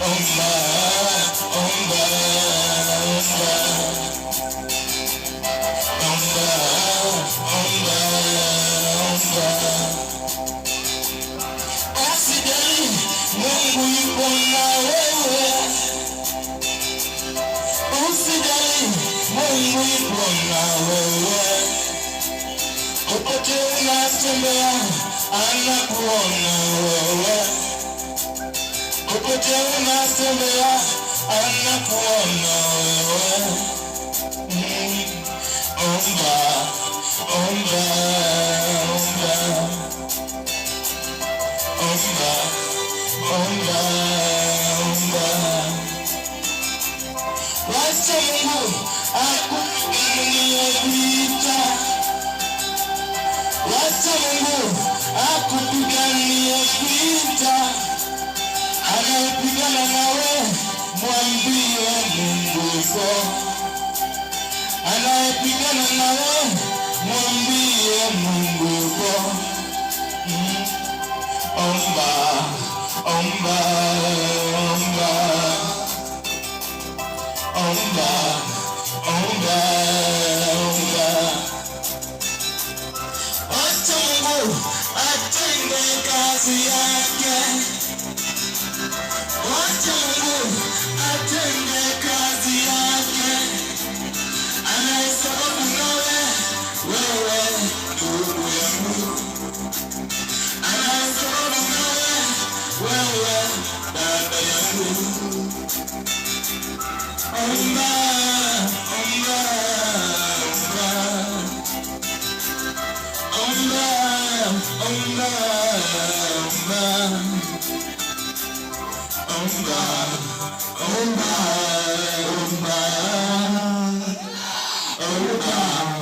omba, omba, omba, omba, omba. Usijali, Mungu yupo na wewe. Usijali, Mungu yupo na wewe. Popote unatembea, anakuona wewe. Popote unatembea, anakuona wewe. Omba, omba, omba, omba, omba, omba. Wacha Mungu akupiganie vita. Wacha Mungu akupiganie vita. Anayepigana nawe, mwambie Mungu yupo. Anayepigana nawe, mwambie Mungu yupo. Omba, omba, omba, omba, omba, omba. Wacha Mungu atende kazi yake. Wacha Mungu atende kazi yake. Anayesababu nawe, wewe ndugu yangu. Anayesababu nawe, wewe dada yangu. Omba, omba, omba, omba, omba, omba, omba, omba, omba, omba.